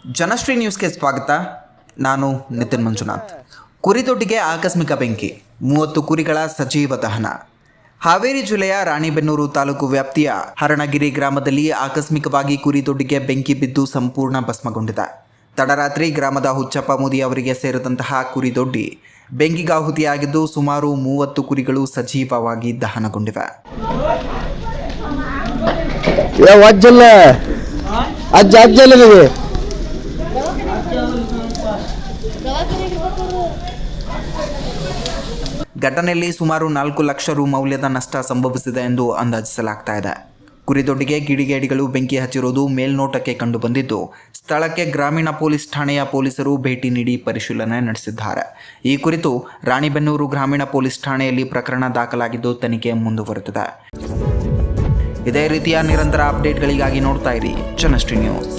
ಜನಶ್ರೀ ನ್ಯೂಸ್ಗೆ ಸ್ವಾಗತ. ನಾನು ನಿತಿನ್ ಮಂಜುನಾಥ್. ಕುರಿದೊಡ್ಡಿಗೆ ಆಕಸ್ಮಿಕ ಬೆಂಕಿ, 30 ಕುರಿಗಳ ಸಜೀವ ದಹನ. ಹಾವೇರಿ ಜಿಲ್ಲೆಯ ರಾಣಿಬೆನ್ನೂರು ತಾಲೂಕು ವ್ಯಾಪ್ತಿಯ ಹರಣಗಿರಿ ಗ್ರಾಮದಲ್ಲಿ ಆಕಸ್ಮಿಕವಾಗಿ ಕುರಿದೊಡ್ಡಿಗೆ ಬೆಂಕಿ ಬಿದ್ದು ಸಂಪೂರ್ಣ ಭಸ್ಮಗೊಂಡಿದೆ. ತಡರಾತ್ರಿ ಗ್ರಾಮದ ಹುಚ್ಚಪ್ಪ ಮುದಿ ಅವರಿಗೆ ಸೇರಿದಂತಹ ಕುರಿದೊಡ್ಡಿ ಬೆಂಕಿಗಾಹುತಿಯಾಗಿದ್ದು ಸುಮಾರು 30 ಕುರಿಗಳು ಸಜೀವವಾಗಿ ದಹನಗೊಂಡಿವೆ. ಘಟನೆಯಲ್ಲಿ ಸುಮಾರು 4 ಲಕ್ಷ ರು ಮೌಲ್ಯದ ನಷ್ಟ ಸಂಭವಿಸಿದೆ ಎಂದು ಅಂದಾಜಿಸಲಾಗ್ತಾ ಇದೆ. ಕುರಿದೊಡ್ಡಿಗೆ ಕಿಡಿಗೇಡಿಗಳು ಬೆಂಕಿ ಹಚ್ಚಿರುವುದು ಮೇಲ್ನೋಟಕ್ಕೆ ಕಂಡುಬಂದಿದ್ದು, ಸ್ಥಳಕ್ಕೆ ಗ್ರಾಮೀಣ ಪೊಲೀಸ್ ಠಾಣೆಯ ಪೊಲೀಸರು ಭೇಟಿ ನೀಡಿ ಪರಿಶೀಲನೆ ನಡೆಸಿದ್ದಾರೆ. ಈ ಕುರಿತು ರಾಣಿಬೆನ್ನೂರು ಗ್ರಾಮೀಣ ಪೊಲೀಸ್ ಠಾಣೆಯಲ್ಲಿ ಪ್ರಕರಣ ದಾಖಲಾಗಿದ್ದು ತನಿಖೆ ಮುಂದುವರೆದಿದೆ. ಇದೇ ರೀತಿಯ ನಿರಂತರ ಅಪ್ಡೇಟ್ಗಳಿಗಾಗಿ ನೋಡ್ತಾ ಇರಿ ಜನಶ್ರೀ ನ್ಯೂಸ್.